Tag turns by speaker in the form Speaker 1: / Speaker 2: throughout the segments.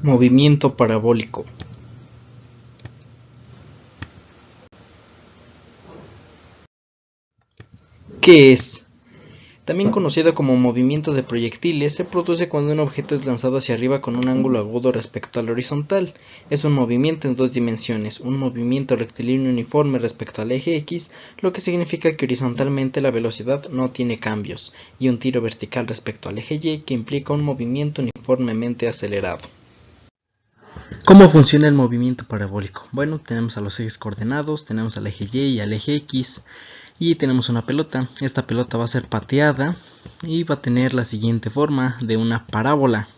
Speaker 1: Movimiento parabólico. ¿Qué es? También conocido como movimiento de proyectiles, se produce cuando un objeto es lanzado hacia arriba con un ángulo agudo respecto al horizontal. Es un movimiento en dos dimensiones, un movimiento rectilíneo uniforme respecto al eje X, lo que significa que horizontalmente la velocidad no tiene cambios, y un tiro vertical respecto al eje Y, que implica un movimiento uniformemente acelerado. ¿Cómo funciona el movimiento parabólico? Bueno, tenemos a los ejes coordenados, tenemos al eje Y y al eje X, y tenemos una pelota. Esta pelota va a ser pateada y va a tener la siguiente forma de una parábola.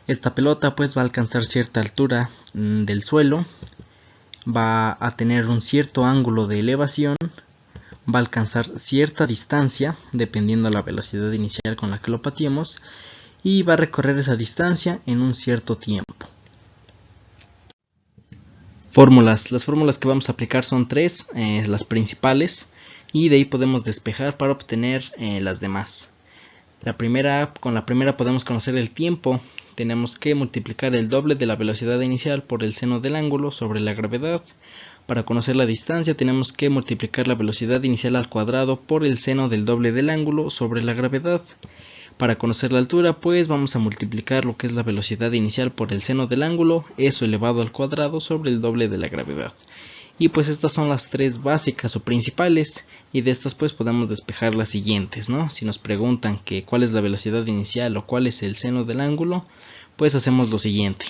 Speaker 1: Esta pelota pues va a alcanzar cierta altura del suelo, va a tener un cierto ángulo de elevación, va a alcanzar cierta distancia dependiendo de la velocidad inicial con la que lo pateemos, y va a recorrer esa distancia en un cierto tiempo. Fórmulas. Las fórmulas que vamos a aplicar son tres, las principales, y de ahí podemos despejar para obtener las demás. Con la primera podemos conocer el tiempo. Tenemos que multiplicar el doble de la velocidad inicial por el seno del ángulo sobre la gravedad. Para conocer la distancia tenemos que multiplicar la velocidad inicial al cuadrado por el seno del doble del ángulo sobre la gravedad. Para conocer la altura, pues vamos a multiplicar lo que es la velocidad inicial por el seno del ángulo, eso elevado al cuadrado sobre el doble de la gravedad. Y pues estas son las tres básicas o principales, y de estas pues podemos despejar las siguientes, ¿no? Si nos preguntan que cuál es la velocidad inicial o cuál es el seno del ángulo, pues hacemos lo siguiente.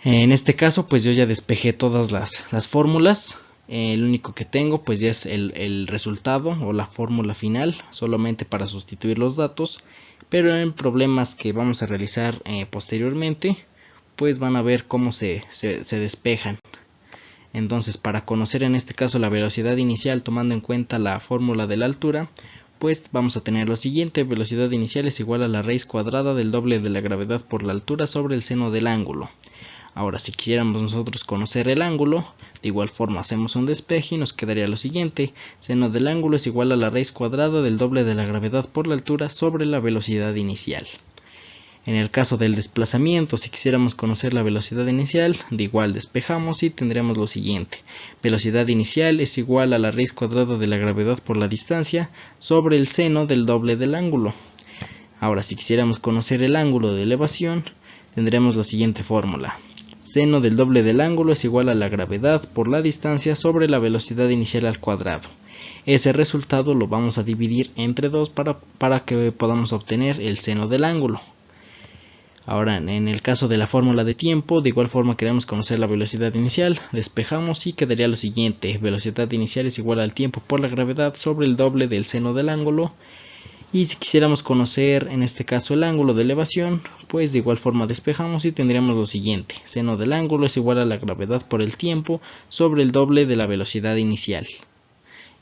Speaker 1: En este caso pues yo ya despejé todas las fórmulas. El único que tengo pues ya es el resultado o la fórmula final, solamente para sustituir los datos, pero en problemas que vamos a realizar posteriormente pues van a ver cómo se despejan. Entonces, para conocer en este caso la velocidad inicial tomando en cuenta la fórmula de la altura, pues vamos a tener lo siguiente: velocidad inicial es igual a la raíz cuadrada del doble de la gravedad por la altura sobre el seno del ángulo. Ahora, si quisiéramos nosotros conocer el ángulo, de igual forma hacemos un despeje y nos quedaría lo siguiente: seno del ángulo es igual a la raíz cuadrada del doble de la gravedad por la altura sobre la velocidad inicial. En el caso del desplazamiento, si quisiéramos conocer la velocidad inicial, de igual despejamos y tendríamos lo siguiente: velocidad inicial es igual a la raíz cuadrada de la gravedad por la distancia sobre el seno del doble del ángulo. Ahora, si quisiéramos conocer el ángulo de elevación, tendremos la siguiente fórmula: seno del doble del ángulo es igual a la gravedad por la distancia sobre la velocidad inicial al cuadrado. Ese resultado lo vamos a dividir entre 2 para que podamos obtener el seno del ángulo. Ahora, en el caso de la fórmula de tiempo, de igual forma queremos conocer la velocidad inicial, despejamos y quedaría lo siguiente: velocidad inicial es igual al tiempo por la gravedad sobre el doble del seno del ángulo. Y si quisiéramos conocer en este caso el ángulo de elevación, pues de igual forma despejamos y tendríamos lo siguiente: seno del ángulo es igual a la gravedad por el tiempo sobre el doble de la velocidad inicial.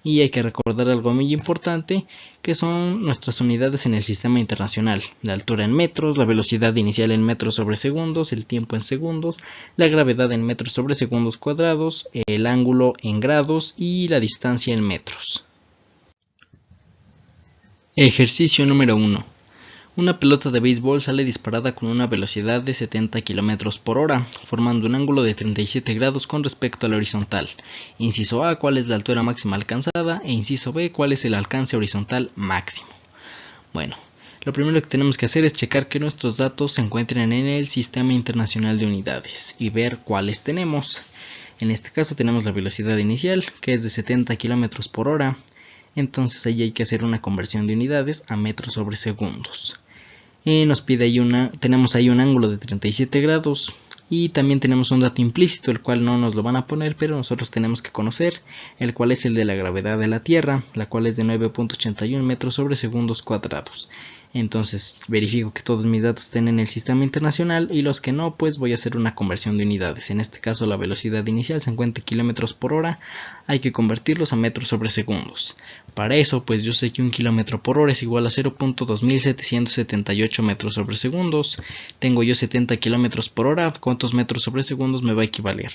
Speaker 1: Y hay que recordar algo muy importante, que son nuestras unidades en el sistema internacional: la altura en metros, la velocidad inicial en metros sobre segundos, el tiempo en segundos, la gravedad en metros sobre segundos cuadrados, el ángulo en grados y la distancia en metros. Ejercicio número 1. Una pelota de béisbol sale disparada con una velocidad de 70 km por hora, formando un ángulo de 37 grados con respecto a la horizontal. Inciso A: ¿cuál es la altura máxima alcanzada? E inciso B: ¿cuál es el alcance horizontal máximo? Bueno, lo primero que tenemos que hacer es checar que nuestros datos se encuentren en el Sistema Internacional de Unidades y ver cuáles tenemos. En este caso tenemos la velocidad inicial, que es de 70 km por hora. Entonces ahí hay que hacer una conversión de unidades a metros sobre segundos. Nos pide tenemos ahí un ángulo de 37 grados y también tenemos un dato implícito, el cual no nos lo van a poner, pero nosotros tenemos que conocer, el cual es el de la gravedad de la Tierra, la cual es de 9.81 metros sobre segundos cuadrados. Entonces verifico que todos mis datos estén en el sistema internacional, y los que no, pues voy a hacer una conversión de unidades. En este caso la velocidad inicial se encuentra en kilómetros por hora, hay que convertirlos a metros sobre segundos. Para eso pues yo sé que un kilómetro por hora es igual a 0.2778 metros sobre segundos. Tengo yo 70 kilómetros por hora, ¿cuántos metros sobre segundos me va a equivaler?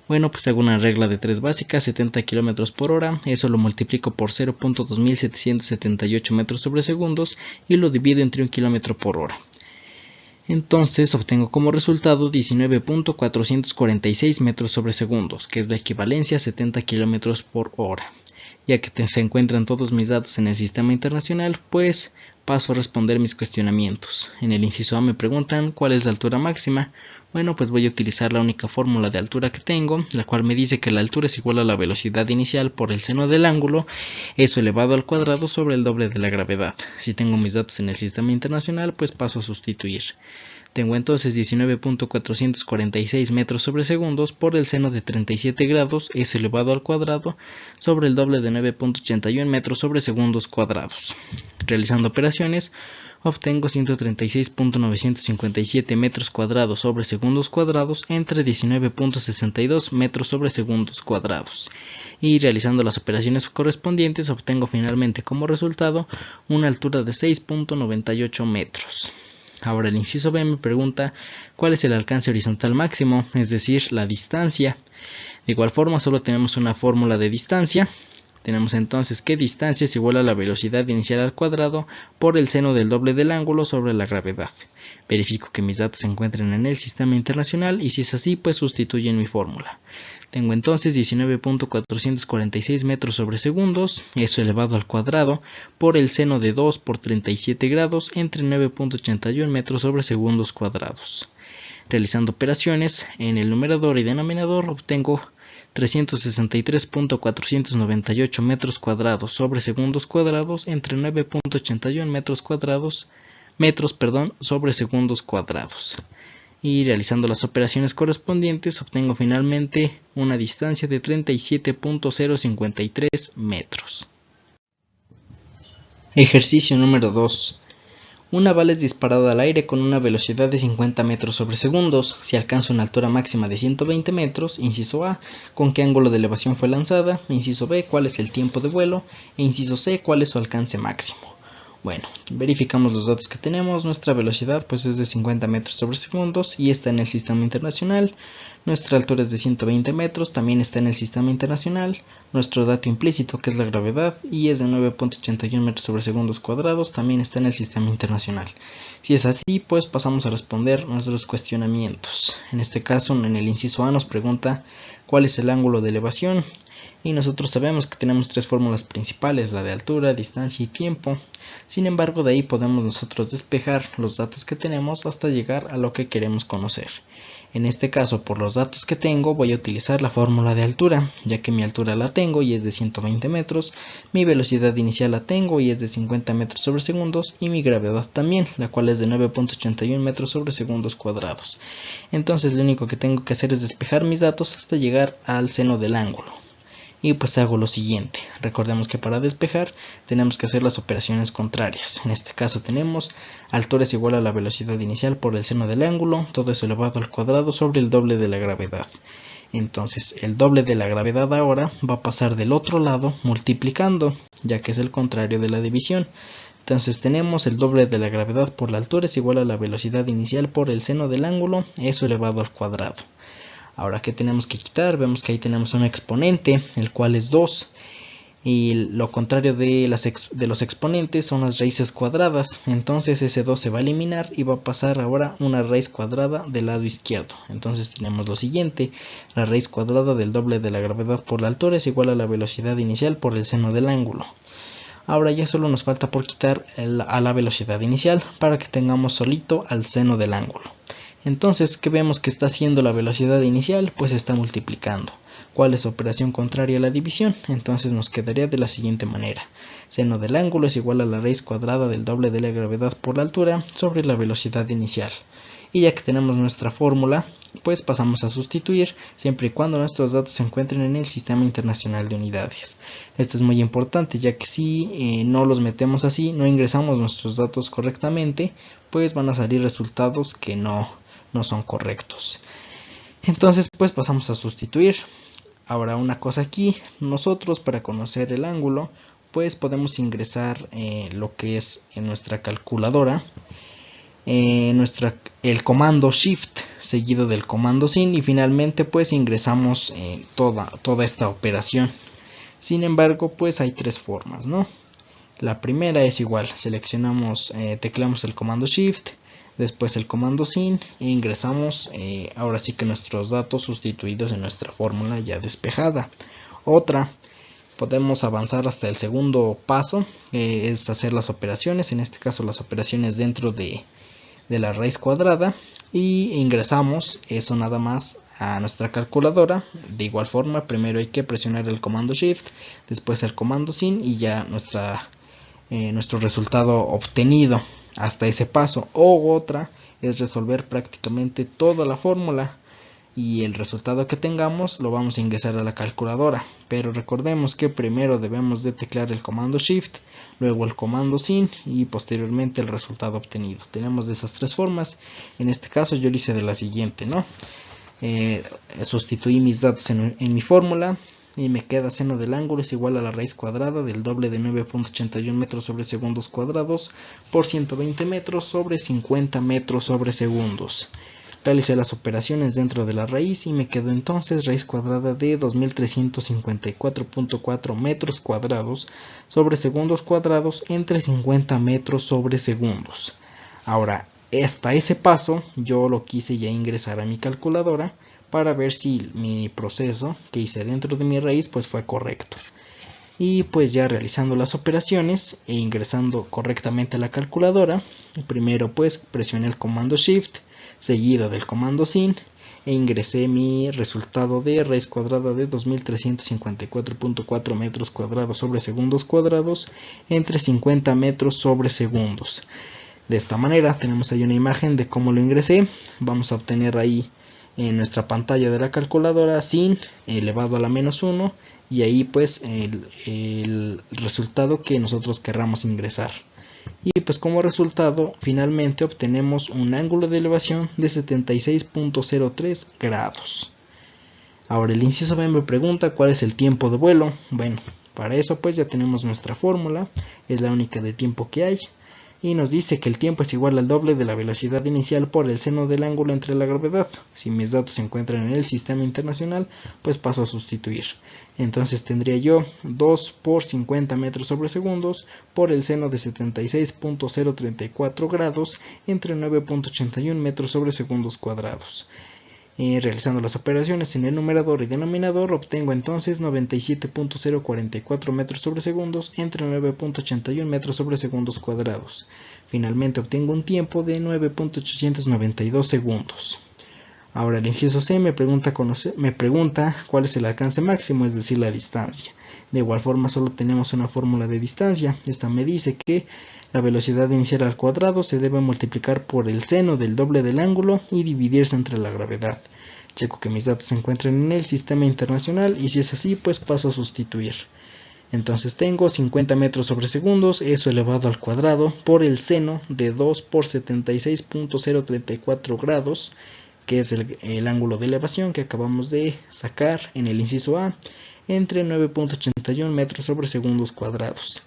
Speaker 1: Bueno, pues hago una regla de 3 básica: 70 km por hora, eso lo multiplico por 0.2778 metros sobre segundos y lo divido entre 1 km por hora. Entonces obtengo como resultado 19.446 metros sobre segundos, que es la equivalencia a 70 km por hora. Ya que se encuentran todos mis datos en el sistema internacional, pues paso a responder mis cuestionamientos. En el inciso A me preguntan cuál es la altura máxima. Bueno, pues voy a utilizar la única fórmula de altura que tengo, la cual me dice que la altura es igual a la velocidad inicial por el seno del ángulo, eso elevado al cuadrado sobre el doble de la gravedad. Si tengo mis datos en el sistema internacional, pues paso a sustituir. Tengo entonces 19.446 metros sobre segundos por el seno de 37 grados, eso elevado al cuadrado, sobre el doble de 9.81 metros sobre segundos cuadrados. Realizando operaciones, obtengo 136.957 metros cuadrados sobre segundos cuadrados entre 19.62 metros sobre segundos cuadrados. Y realizando las operaciones correspondientes, obtengo finalmente como resultado una altura de 6.98 metros. Ahora el inciso B me pregunta cuál es el alcance horizontal máximo, es decir, la distancia. De igual forma solo tenemos una fórmula de distancia. Tenemos entonces que distancia es igual a la velocidad inicial al cuadrado por el seno del doble del ángulo sobre la gravedad. Verifico que mis datos se encuentren en el sistema internacional y si es así, pues sustituyo en mi fórmula. Tengo entonces 19.446 metros sobre segundos, eso elevado al cuadrado, por el seno de 2 por 37 grados entre 9.81 metros sobre segundos cuadrados. Realizando operaciones, en el numerador y denominador obtengo 363.498 metros cuadrados sobre segundos cuadrados entre 9.81 metros sobre segundos cuadrados. Y realizando las operaciones correspondientes obtengo finalmente una distancia de 37.053 metros. Ejercicio número 2. Una bala es disparada al aire con una velocidad de 50 metros sobre segundos. Si alcanza una altura máxima de 120 metros, inciso A, ¿con qué ángulo de elevación fue lanzada? Inciso B, ¿cuál es el tiempo de vuelo? E inciso C, ¿cuál es su alcance máximo? Bueno, verificamos los datos que tenemos. Nuestra velocidad pues es de 50 metros sobre segundos y está en el sistema internacional. Nuestra altura es de 120 metros, también está en el sistema internacional. Nuestro dato implícito, que es la gravedad, y es de 9.81 metros sobre segundos cuadrados, también está en el sistema internacional. Si es así, pues pasamos a responder nuestros cuestionamientos. En este caso, en el inciso A nos pregunta cuál es el ángulo de elevación. Y nosotros sabemos que tenemos tres fórmulas principales, la de altura, distancia y tiempo. Sin embargo, de ahí podemos nosotros despejar los datos que tenemos hasta llegar a lo que queremos conocer. En este caso, por los datos que tengo, voy a utilizar la fórmula de altura, ya que mi altura la tengo y es de 120 metros, mi velocidad inicial la tengo y es de 50 metros sobre segundos, y mi gravedad también, la cual es de 9.81 metros sobre segundos cuadrados. Entonces, lo único que tengo que hacer es despejar mis datos hasta llegar al seno del ángulo. Y pues hago lo siguiente. Recordemos que para despejar tenemos que hacer las operaciones contrarias. En este caso tenemos altura es igual a la velocidad inicial por el seno del ángulo, todo eso elevado al cuadrado sobre el doble de la gravedad. Entonces el doble de la gravedad ahora va a pasar del otro lado multiplicando, ya que es el contrario de la división. Entonces tenemos el doble de la gravedad por la altura es igual a la velocidad inicial por el seno del ángulo, eso elevado al cuadrado. Ahora, ¿qué tenemos que quitar? Vemos que ahí tenemos un exponente, el cual es 2. Y lo contrario de los exponentes son las raíces cuadradas. Entonces ese 2 se va a eliminar y va a pasar ahora una raíz cuadrada del lado izquierdo. Entonces tenemos lo siguiente. La raíz cuadrada del doble de la gravedad por la altura es igual a la velocidad inicial por el seno del ángulo. Ahora ya solo nos falta por quitar a la velocidad inicial para que tengamos solito al seno del ángulo. Entonces, ¿qué vemos que está haciendo la velocidad inicial? Pues está multiplicando. ¿Cuál es su operación contraria a la división? Entonces nos quedaría de la siguiente manera. Seno del ángulo es igual a la raíz cuadrada del doble de la gravedad por la altura sobre la velocidad inicial. Y ya que tenemos nuestra fórmula, pues pasamos a sustituir siempre y cuando nuestros datos se encuentren en el Sistema Internacional de Unidades. Esto es muy importante, ya que si no los metemos así, no ingresamos nuestros datos correctamente, pues van a salir resultados que no son correctos. Entonces pues pasamos a sustituir. Ahora una cosa aquí, nosotros para conocer el ángulo pues podemos ingresar lo que es en nuestra calculadora, el comando Shift seguido del comando Sin y finalmente pues ingresamos toda esta operación. Sin embargo pues hay tres formas, ¿no? La primera es igual, seleccionamos, tecleamos el comando Shift, después el comando sin e ingresamos ahora sí que nuestros datos sustituidos en nuestra fórmula ya despejada. Podemos avanzar hasta el segundo paso, es hacer las operaciones, en este caso las operaciones dentro de la raíz cuadrada, y ingresamos eso nada más a nuestra calculadora. De igual forma, primero hay que presionar el comando shift, después el comando sin y ya nuestro resultado obtenido hasta ese paso. O otra es resolver prácticamente toda la fórmula y el resultado que tengamos lo vamos a ingresar a la calculadora, pero recordemos que primero debemos de teclear el comando shift, luego el comando sin y posteriormente el resultado obtenido. Tenemos de esas tres formas. En este caso yo lo hice de la siguiente, ¿no? Sustituí mis datos en mi fórmula y me queda seno del ángulo es igual a la raíz cuadrada del doble de 9.81 metros sobre segundos cuadrados por 120 metros sobre 50 metros sobre segundos. Realicé las operaciones dentro de la raíz y me quedó entonces raíz cuadrada de 2354.4 metros cuadrados sobre segundos cuadrados entre 50 metros sobre segundos. Ahora, hasta ese paso yo lo quise ya ingresar a mi calculadora para ver si mi proceso que hice dentro de mi raíz pues fue correcto. Y pues ya realizando las operaciones e ingresando correctamente a la calculadora, primero pues presioné el comando shift seguido del comando sin e ingresé mi resultado de raíz cuadrada de 2354.4 metros cuadrados sobre segundos cuadrados entre 50 metros sobre segundos. De esta manera tenemos ahí una imagen de cómo lo ingresé. Vamos a obtener ahí en nuestra pantalla de la calculadora sin elevado a la menos 1 y ahí pues el resultado que nosotros querramos ingresar. Y pues como resultado finalmente obtenemos un ángulo de elevación de 76.03 grados. Ahora el inciso B me pregunta cuál es el tiempo de vuelo. Bueno, para eso pues ya tenemos nuestra fórmula, es la única de tiempo que hay. Y nos dice que el tiempo es igual al doble de la velocidad inicial por el seno del ángulo entre la gravedad. Si mis datos se encuentran en el sistema internacional, pues paso a sustituir. Entonces tendría yo 2 por 50 metros sobre segundos por el seno de 76.034 grados entre 9.81 metros sobre segundos cuadrados. Realizando las operaciones en el numerador y denominador obtengo entonces 97.044 metros sobre segundos entre 9.81 metros sobre segundos cuadrados. Finalmente obtengo un tiempo de 9.892 segundos. Ahora el inciso C me pregunta cuál es el alcance máximo, es decir, la distancia. De igual forma solo tenemos una fórmula de distancia. Esta me dice que la velocidad inicial al cuadrado se debe multiplicar por el seno del doble del ángulo y dividirse entre la gravedad. Checo que mis datos se encuentren en el sistema internacional y si es así pues paso a sustituir. Entonces tengo 50 metros sobre segundos, eso elevado al cuadrado por el seno de 2 por 76.034 grados, que es el ángulo de elevación que acabamos de sacar en el inciso A, entre 9.81 metros sobre segundos cuadrados.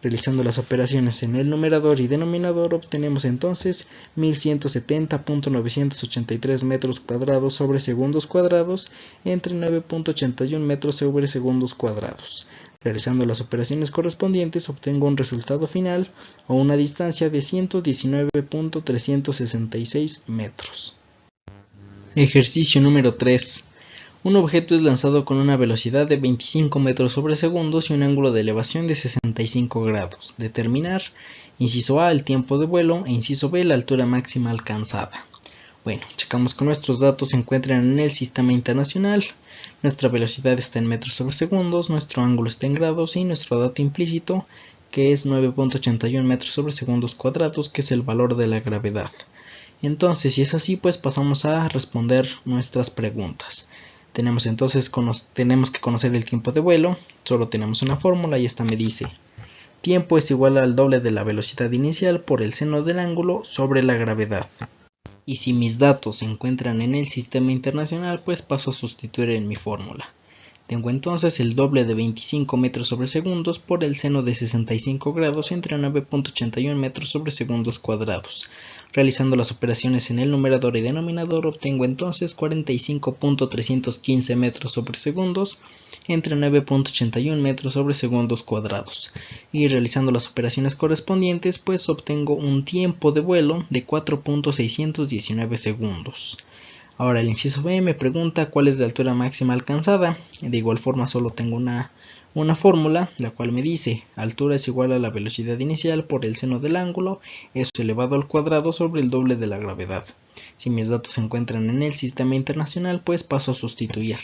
Speaker 1: Realizando las operaciones en el numerador y denominador obtenemos entonces 1170.983 metros cuadrados sobre segundos cuadrados entre 9.81 metros sobre segundos cuadrados. Realizando las operaciones correspondientes obtengo un resultado final o una distancia de 119.366 metros. Ejercicio número 3. Un objeto es lanzado con una velocidad de 25 metros sobre segundos y un ángulo de elevación de 65 grados. Determinar, inciso A, el tiempo de vuelo e inciso B, la altura máxima alcanzada. Bueno, checamos que nuestros datos se encuentran en el sistema internacional. Nuestra velocidad está en metros sobre segundos, nuestro ángulo está en grados y nuestro dato implícito, que es 9.81 metros sobre segundos cuadrados, que es el valor de la gravedad. Entonces, si es así, pues pasamos a responder nuestras preguntas. Tenemos que conocer el tiempo de vuelo, solo tenemos una fórmula y esta me dice: tiempo es igual al doble de la velocidad inicial por el seno del ángulo sobre la gravedad. Y si mis datos se encuentran en el sistema internacional, pues paso a sustituir en mi fórmula. Tengo entonces el doble de 25 metros sobre segundos por el seno de 65 grados entre 9.81 metros sobre segundos cuadrados. Realizando las operaciones en el numerador y denominador obtengo entonces 45.315 metros sobre segundos entre 9.81 metros sobre segundos cuadrados. Y realizando las operaciones correspondientes, pues obtengo un tiempo de vuelo de 4.619 segundos. Ahora el inciso B me pregunta cuál es la altura máxima alcanzada. De igual forma solo tengo una fórmula, la cual me dice altura es igual a la velocidad inicial por el seno del ángulo, eso elevado al cuadrado sobre el doble de la gravedad. Si mis datos se encuentran en el sistema internacional, pues paso a sustituir.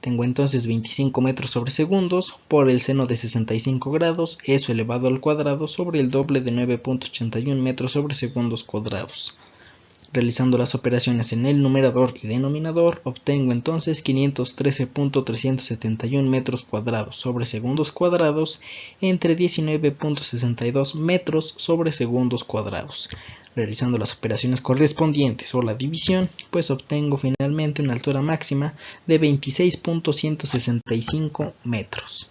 Speaker 1: Tengo entonces 25 metros sobre segundos por el seno de 65 grados, eso elevado al cuadrado sobre el doble de 9.81 metros sobre segundos cuadrados. Realizando las operaciones en el numerador y denominador, obtengo entonces 513.371 metros cuadrados sobre segundos cuadrados entre 19.62 metros sobre segundos cuadrados. Realizando las operaciones correspondientes o la división, pues obtengo finalmente una altura máxima de 26.165 metros.